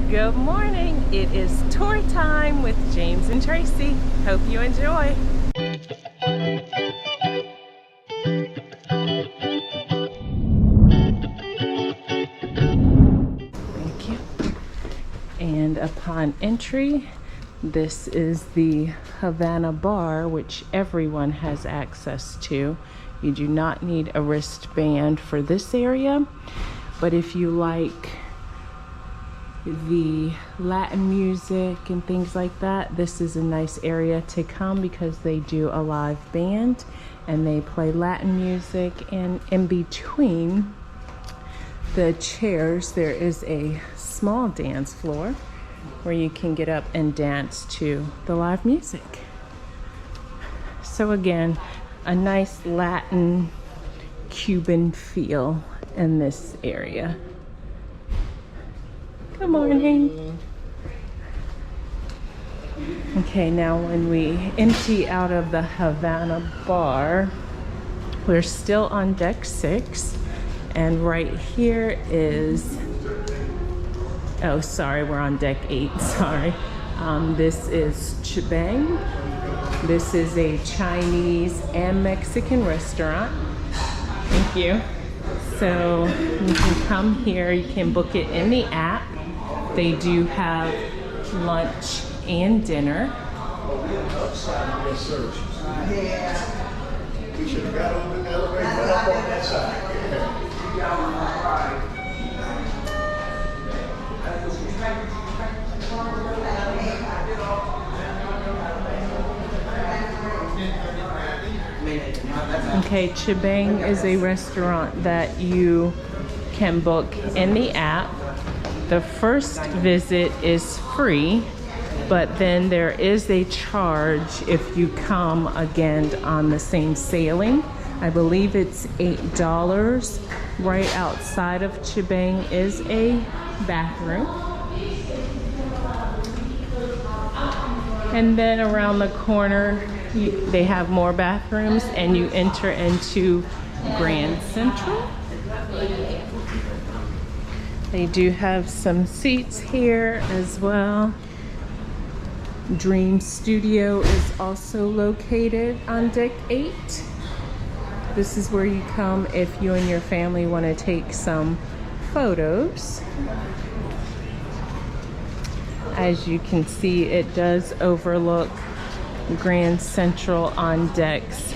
Good morning. It is tour time with James and Tracy. Hope you enjoy. Thank you. And upon entry, this is the Havana bar, which everyone has access to. You do not need a wristband for this area, but if you like the Latin music and things like that, this is a nice area to come because they do a live band and they play Latin music, and in between the chairs there is a small dance floor where you can get up and dance to the live music. So again, a nice Latin Cuban feel in this area. Good morning. Okay, now when we empty out of the Havana bar, we're still on deck 6, and right here is, oh sorry, we're on deck 8, sorry. This is Chibeng. This is a Chinese and Mexican restaurant. Thank you. So you can come here, you can book it in the app. They do have lunch and dinner. We should have got on the elevator and up on that side. Okay, Chibeng is a restaurant that you can book in the app. The first visit is free, but then there is a charge if you come again on the same sailing. I believe it's $8. Right outside of Chibeng is a bathroom. And then around the corner, they have more bathrooms, and you enter into Grand Central. They do have some seats here as well. Dream Studio is also located on deck 8. This is where you come if you and your family want to take some photos. As you can see, it does overlook Grand Central on decks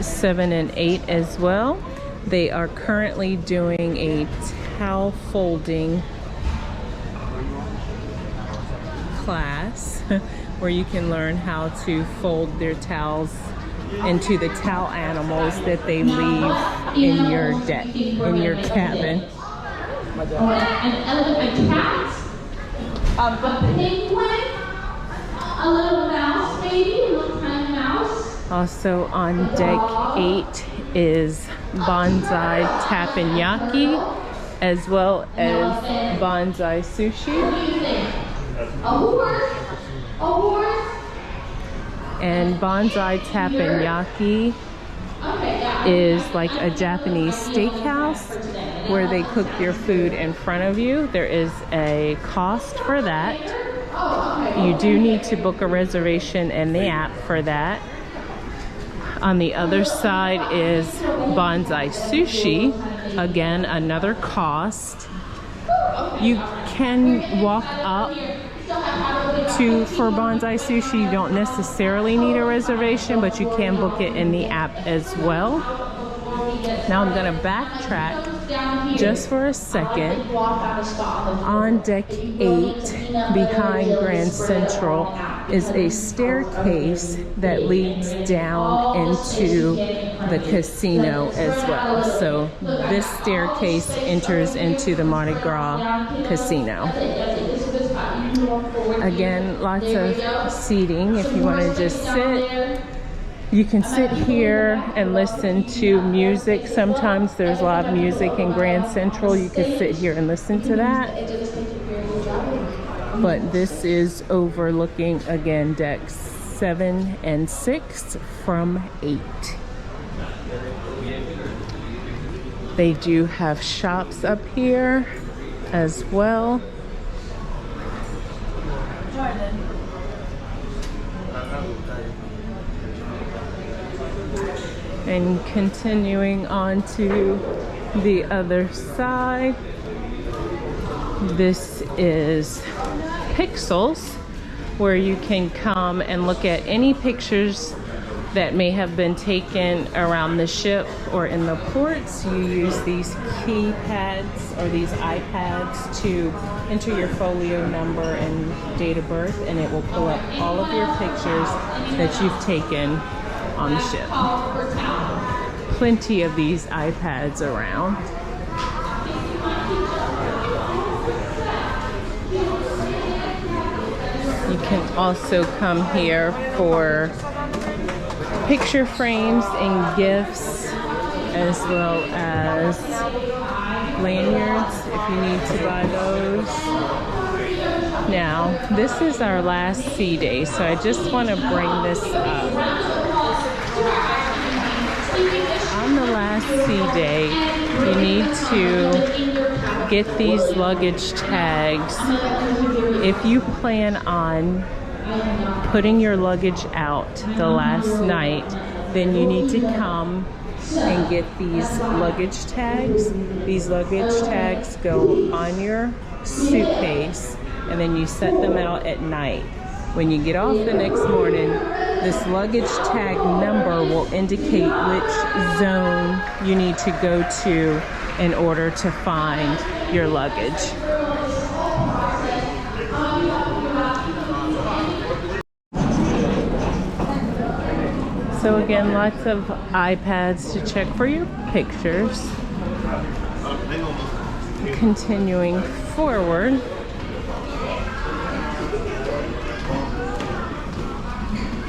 7 and 8 as well. They are currently doing a towel folding class where you can learn how to fold their towels into the towel animals that they leave in your deck, in your cabin. An elephant cat, a penguin, a little mouse, maybe a little tiny mouse. Also on deck 8 is bonsai teppanyaki, as well as bonsai sushi. What do you think? A horse? A horse? And bonsai teppanyaki is like a Japanese steakhouse where they cook your food in front of you. There is a cost for that. You do need to book a reservation in the app for that. On the other side is bonsai sushi. Again, another cost. You can walk up for bonsai sushi. You don't necessarily need a reservation, but you can book it in the app as well. Now I'm gonna backtrack just for a second. On deck 8, behind Grand Central, is a staircase that leads down into the casino as well. So this staircase enters into the Mardi Gras casino. Again, lots of seating. If you want to just sit, you can sit here and listen to music. Sometimes there's live music in Grand Central. You can sit here and listen to that. But this is overlooking, again, decks 7 and 6 from 8. They do have shops up here as well. And continuing on to the other side, this is Pixels, where you can come and look at any pictures that may have been taken around the ship or in the ports. You use these keypads or these iPads to enter your folio number and date of birth, and it will pull up all of your pictures that you've taken on the ship. Plenty of these iPads around. You can also come here for picture frames and gifts, as well as lanyards if you need to buy those. Now, this is our last sea day, so I just want to bring this up. On the last sea day, you need to get these luggage tags. If you plan on putting your luggage out the last night, then you need to come and get these luggage tags. These luggage tags go on your suitcase, and then you set them out at night. When you get off the next morning, this luggage tag number will indicate which zone you need to go to in order to find your luggage. So again, lots of iPads to check for your pictures. Continuing forward,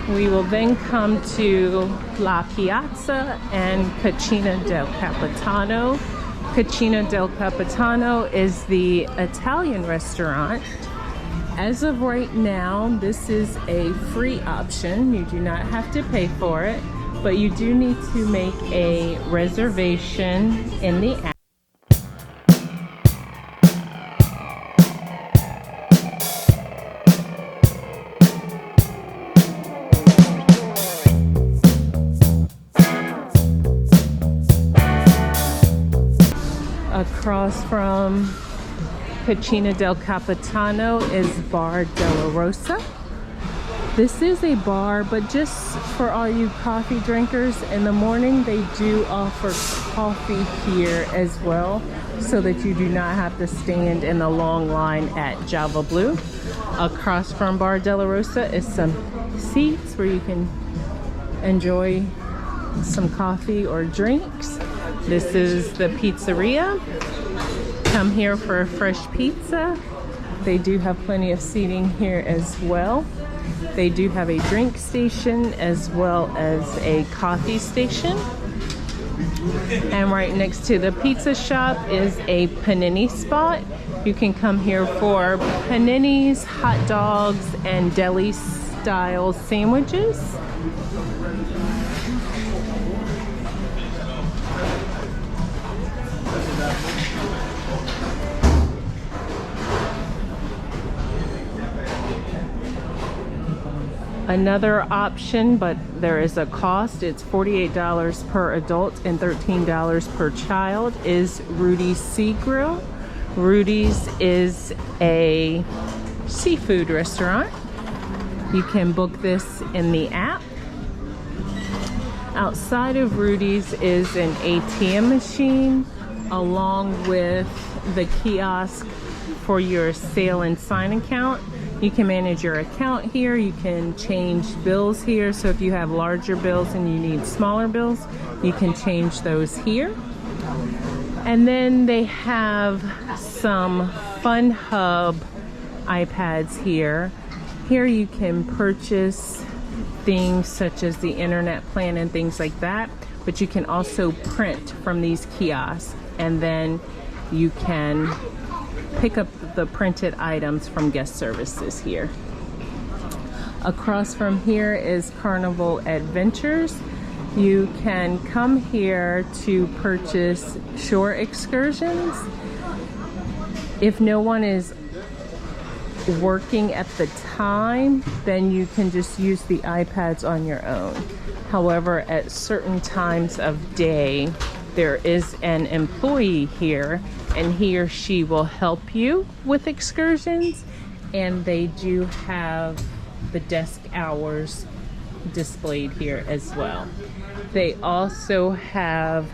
we will then come to La Piazza and Cucina del Capitano. Cucina del Capitano is the Italian restaurant. As of right now, this is a free option. You do not have to pay for it, but you do need to make a reservation in the app. Across from Cucina del Capitano is Bar della Rosa. This is a bar, but just for all you coffee drinkers, in the morning they do offer coffee here as well, so that you do not have to stand in the long line at Java Blue. Across from Bar della Rosa is some seats where you can enjoy some coffee or drinks. This is the pizzeria. Come here for a fresh pizza. They do have plenty of seating here as well. They do have a drink station as well as a coffee station. And right next to the pizza shop is a panini spot. You can come here for paninis, hot dogs, and deli style sandwiches. Another option, but there is a cost, it's $48 per adult and $13 per child, is Rudy's Sea Grill. Rudy's is a seafood restaurant. You can book this in the app. Outside of Rudy's is an ATM machine along with the kiosk for your sale and sign account. You can manage your account here. You can change bills here. So if you have larger bills and you need smaller bills, you can change those here. And then they have some Fun Hub iPads here. Here you can purchase things such as the internet plan and things like that, but you can also print from these kiosks, and then you can pick up the printed items from guest services here. Across from here is Carnival Adventures. You can come here to purchase shore excursions. If no one is working at the time, then you can just use the iPads on your own. However, at certain times of day, there is an employee here, and he or she will help you with excursions, and they do have the desk hours displayed here as well. They also have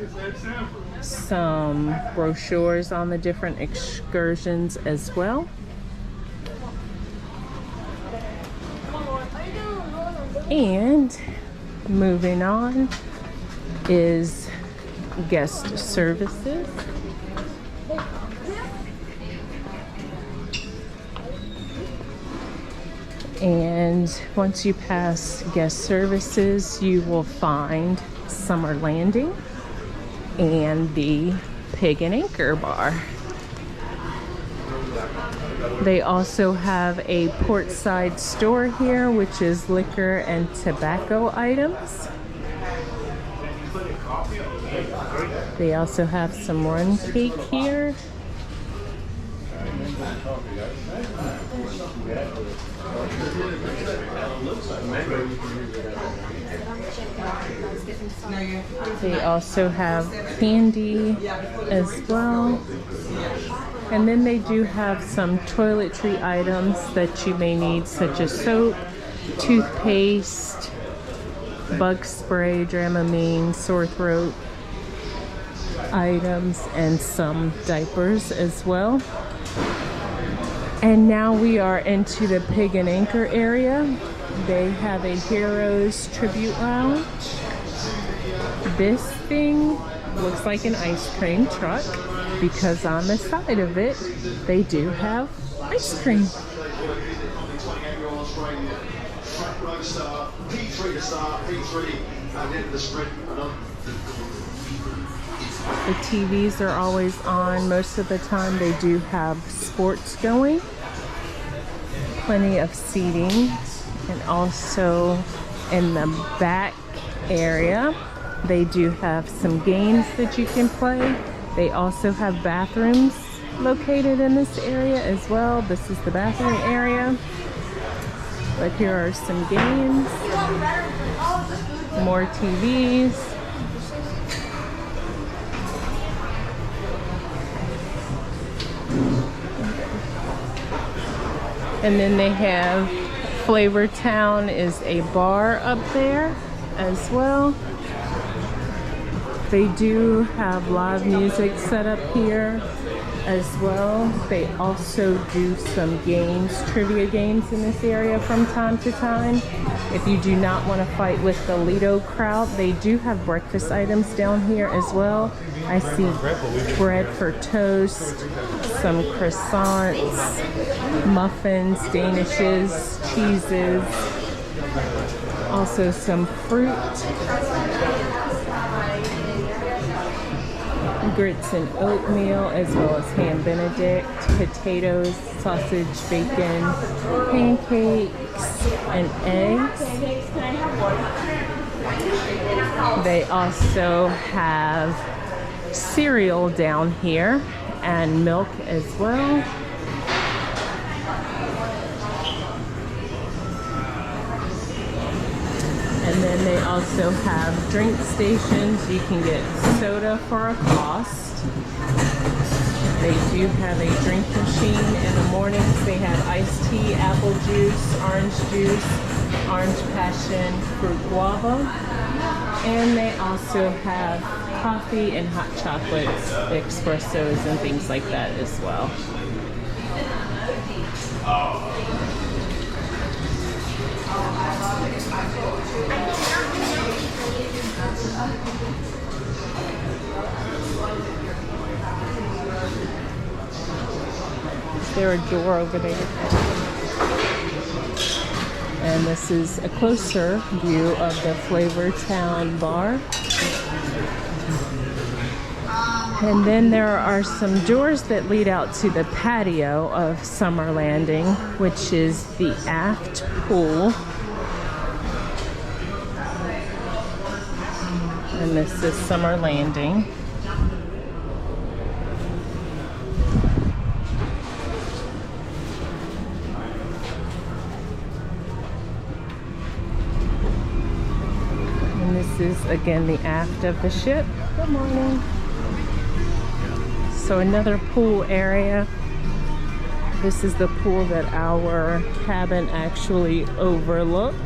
some brochures on the different excursions as well. And moving on is guest services. And once you pass guest services, you will find Summer Landing and the Pig and Anchor Bar. They also have a portside store here, which is liquor and tobacco items. They also have some run cake here. They also have candy as well. And then they do have some toiletry items that you may need, such as soap, toothpaste, bug spray, Dramamine, sore throat items, and some diapers as well. And now we are into the Pig and Anchor area. They have a Heroes Tribute Lounge. This thing looks like an ice cream truck because on the side of it, they do have ice cream. The TVs are always on. Most of the time they do have sports going. Plenty of seating. And also in the back area, they do have some games that you can play. They also have bathrooms located in this area as well. This is the bathroom area. But here are some games. More TVs. And then they have Flavor Town is a bar up there as well. They do have live music set up here as well. They also do some games, trivia games in this area from time to time. If you do not want to fight with the Lido crowd, they do have breakfast items down here as well. I see bread for toast, some croissants, muffins, danishes, cheeses, also some fruit, grits and oatmeal, as well as ham benedict, potatoes, sausage, bacon, pancakes, and eggs. They also have cereal down here and milk as well. And then they also have drink stations. You can get soda for a cost. They do have a drink machine in the mornings. They have iced tea, apple juice, orange passion, fruit guava. And they also have coffee and hot chocolates, espressos, and things like that as well. Is there a door over there? And this is a closer view of the Flavor Town bar. And then there are some doors that lead out to the patio of Summer Landing, which is the aft pool. And this is Summer Landing. is again the aft of the ship. Good morning. So another pool area. This is the pool that our cabin actually overlooks.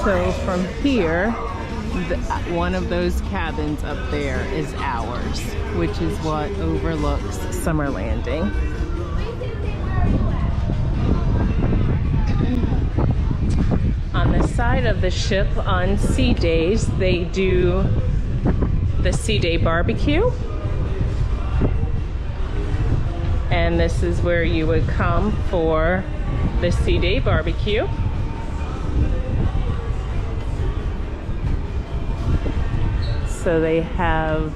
So from here, one of those cabins up there is ours, which is what overlooks Summer Landing. On the side of the ship on sea days, they do the sea day barbecue. And this is where you would come for the sea day barbecue. So they have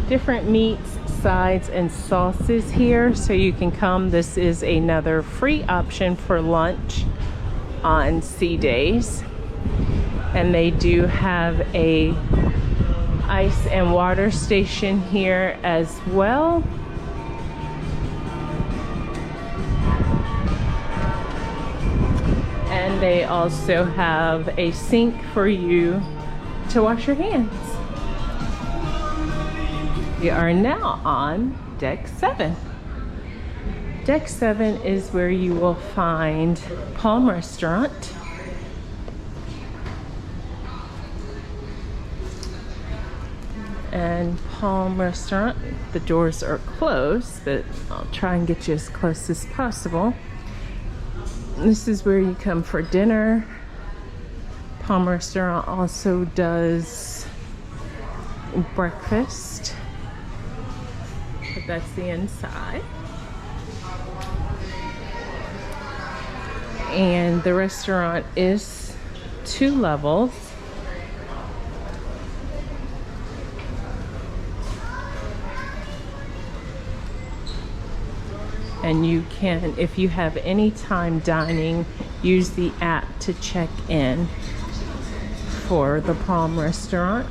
different meats, sides, and sauces here. So you can come. This is another free option for lunch on sea days. And they do have a ice and water station here as well. And they also have a sink for you to wash your hands. We are now on deck 7. Deck 7 is where you will find Palm Restaurant. And Palm Restaurant, the doors are closed, but I'll try and get you as close as possible. This is where you come for dinner. Palm Restaurant also does breakfast. But that's the inside. And the restaurant is 2 levels. And you can, if you have any time dining, use the app to check in for the Palm Restaurant.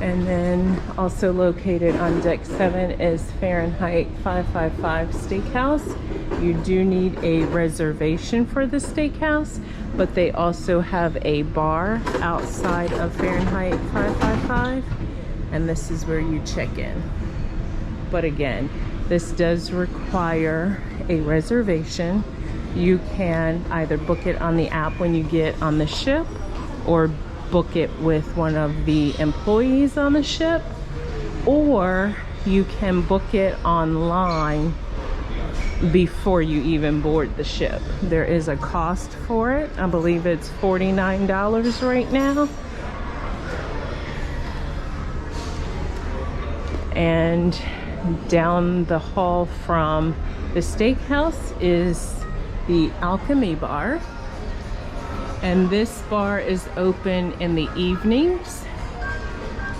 And then also located on deck 7 is Fahrenheit 555 Steakhouse. You do need a reservation for the steakhouse, but they also have a bar outside of Fahrenheit 555, and this is where you check in. But again, this does require a reservation. You can either book it on the app when you get on the ship, or book it with one of the employees on the ship, or you can book it online before you even board the ship. There is a cost for it. I believe it's $49 right now. And down the hall from the steakhouse is the Alchemy Bar. And this bar is open in the evenings,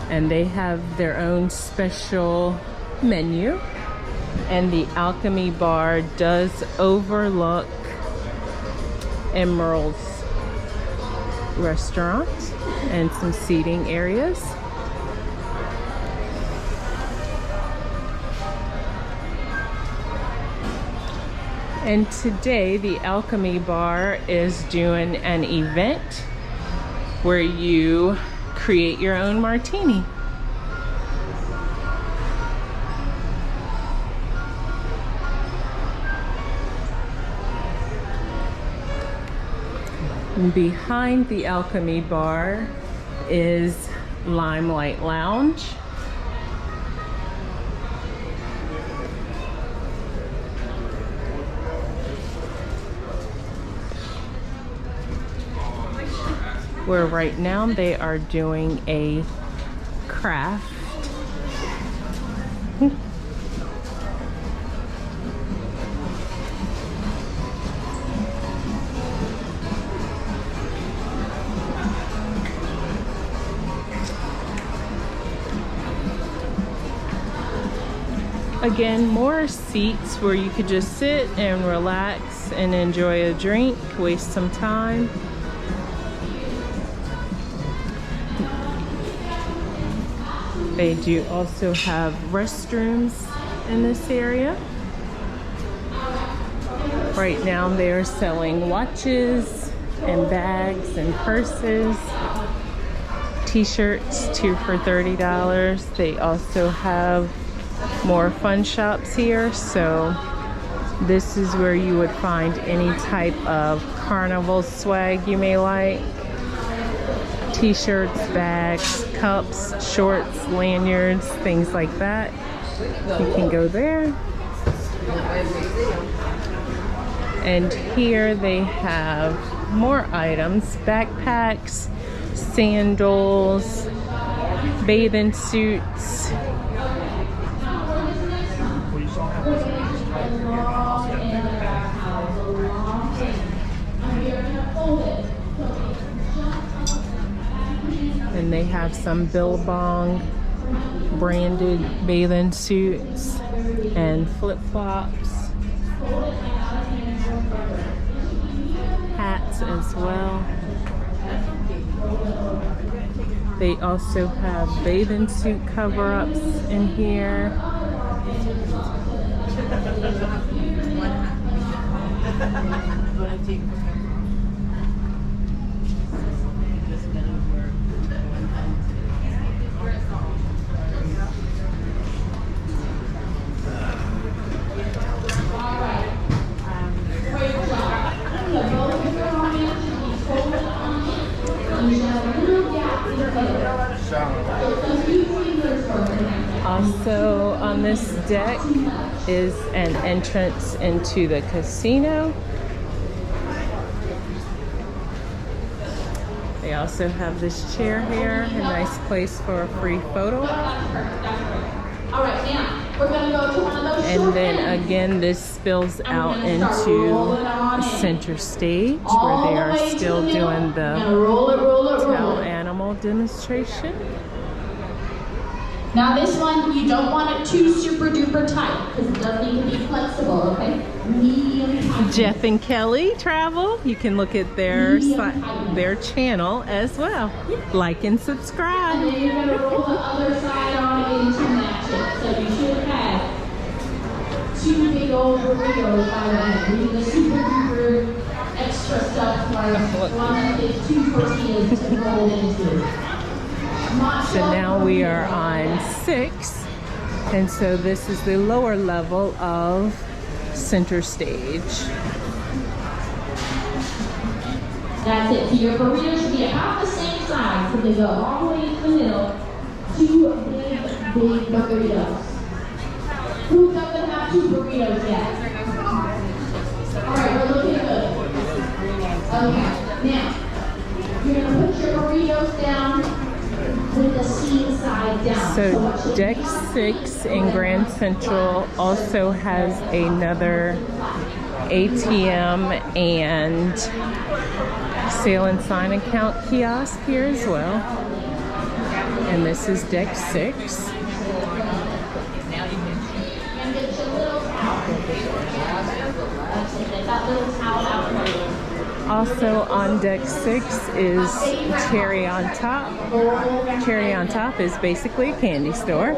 and they have their own special menu. And the Alchemy Bar does overlook Emerald's restaurant and some seating areas. And today the Alchemy Bar is doing an event where you create your own martini. And behind the Alchemy Bar is Limelight Lounge. Where right now they are doing a craft. Again, more seats where you could just sit and relax and enjoy a drink, waste some time. They do also have restrooms in this area. Right now they're selling watches and bags and purses. T-shirts, 2 for $30. They also have more fun shops here, so this is where you would find any type of carnival swag you may like. T-shirts, bags, cups, shorts, lanyards, things like that. You can go there. And here they have more items, backpacks, sandals, bathing suits. And they have some Billabong branded bathing suits and flip-flops. Hats as well. They also have bathing suit cover-ups in here. Also on this deck is an entrance into the casino. They also have this chair here, a nice place for a free photo. All right, now we're gonna go to one of those. And then again, this spills out into center stage where they are still doing the towel animal demonstration. Now this one, you don't want it too super duper tight because it does need to be flexible, okay? Medium tight. Jeff and Kelly Travel. You can look at their channel as well. Like and subscribe. And then you're gonna roll the other side on into match it. So you should have 2 big old burritos by then. Leave the super duper extra stuff like one that is 2 tortillas to roll into. So now we are on 6, and so this is the lower level of center stage. That's it. So your burritos should be about the same size. So they go all the way into the middle. 2 big burritos. Who doesn't have 2 burritos yet? Alright, we're looking good. Okay, now you're going to put your burritos down with the seam side down. So deck 6 in Grand Central also has another ATM and sale and sign account kiosk here as well. And this is deck 6. Also on deck 6 is Cherry on Top. Cherry on Top is basically a candy store.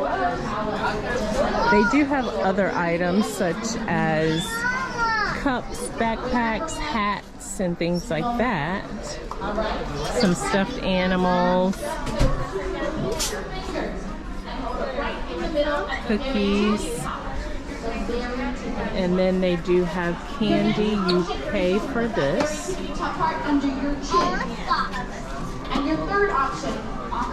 They do have other items such as cups, backpacks, hats, and things like that. Some stuffed animals, cookies. And then they do have candy. You pay for this. Top part under your chin. And your third option. All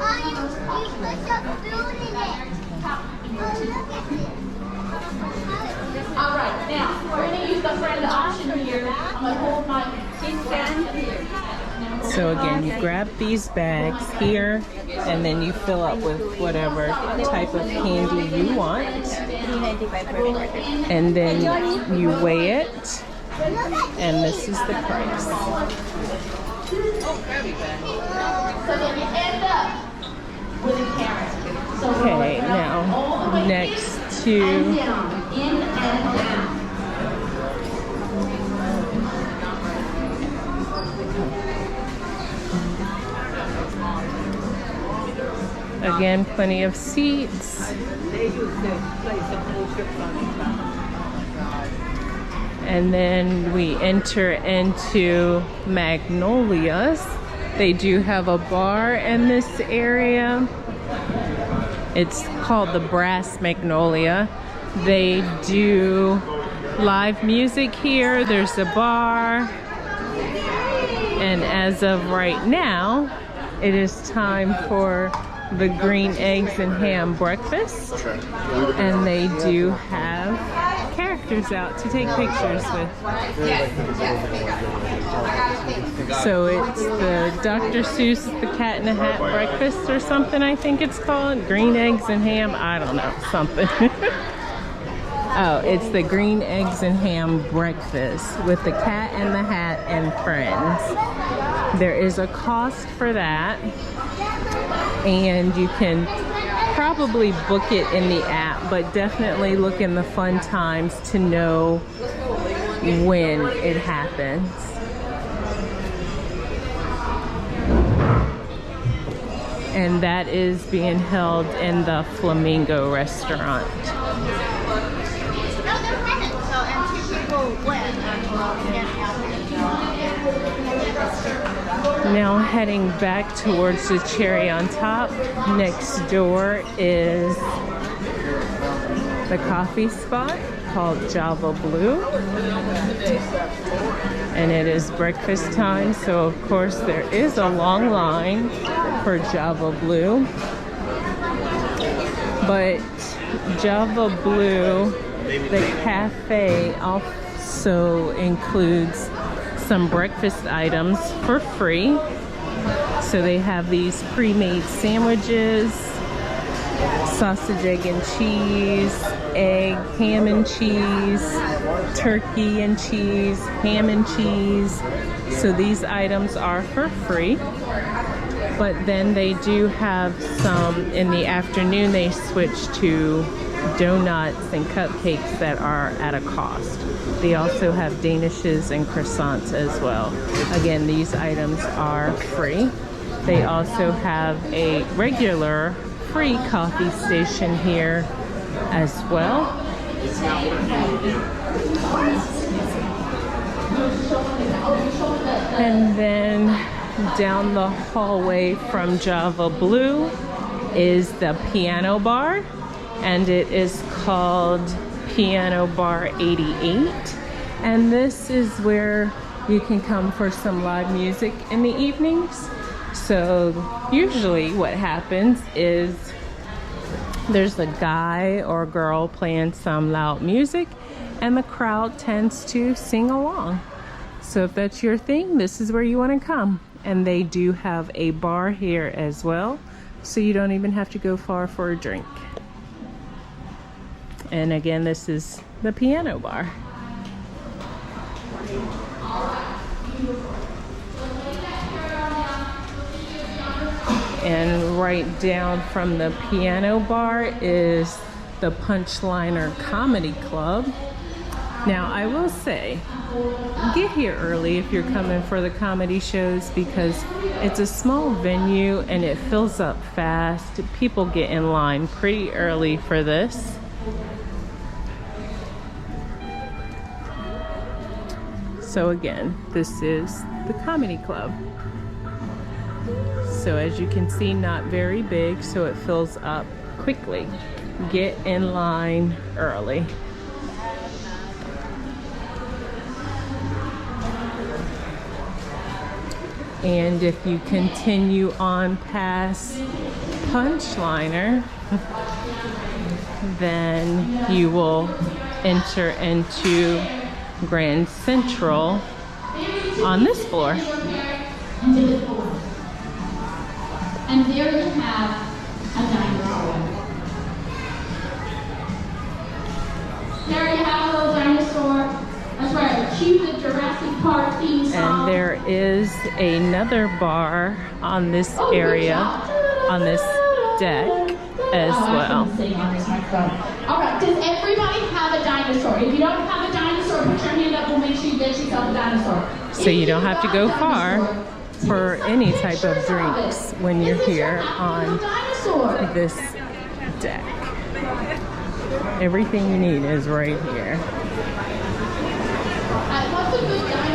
right, now we're going to use the friend option here. I'm going to hold my stand here. So again, you grab these bags here, and then you fill up with whatever type of candy you want. And then you weigh it, and this is the price. So then you end up with a carrot. So Okay, now next to in and out. again, plenty of seats. They used to play some old tricks on each other. And then we enter into Magnolia's. They do have a bar in this area. It's called the Brass Magnolia. They do live music here. There's a bar. And as of right now, it is time for the green eggs and ham breakfast. And they do have characters out to take pictures with. So it's the Dr. Seuss, the Cat in the Hat breakfast or something, I think it's called. Green eggs and ham, I don't know, something. Oh, it's the green eggs and ham breakfast with the Cat in the Hat and friends. There is a cost for that, and you can probably book it in the app, but definitely look in the fun times to know when it happens. And that is being held in the Flamingo restaurant. Now heading back towards the Cherry on Top. Next door is the coffee spot called Java Blue. And it is breakfast time, so of course there is a long line for Java Blue. But Java Blue, the cafe, also includes some breakfast items for free. So they have these pre-made sandwiches, sausage, egg and cheese, egg, ham and cheese, turkey and cheese, ham and cheese. So these items are for free. But then they do have some in the afternoon. They switch to donuts and cupcakes that are at a cost. They also have danishes and croissants as well. Again, these items are free. They also have a regular free coffee station here as well. And then down the hallway from Java Blue is the piano bar, and it is called Piano Bar 88. And this is where you can come for some live music in the evenings. So usually what happens is there's a guy or girl playing some loud music and the crowd tends to sing along. So if that's your thing, this is where you want to come. And they do have a bar here as well, so you don't even have to go far for a drink. And again, this is the piano bar. And right down from the piano bar is the Punchliner Comedy Club. Now, I will say, get here early if you're coming for the comedy shows, because it's a small venue and it fills up fast. People get in line pretty early for this. So again, this is the comedy club. So as you can see, not very big, so it fills up quickly. Get in line early. And if you continue on past Punchliner, then you will enter into Grand Central on this floor. And there you have a dinosaur. There you have a little dinosaur. That's right, cue the Jurassic Park theme song. And there is another bar on this area, on this deck as well. All right, does everybody have a dinosaur? If you don't have a dinosaur, put your hand up. We'll make sure you get yourself a dinosaur. So you don't have to go far for any type of drinks when you're here on this deck. Everything you need is right here. What's a good diet?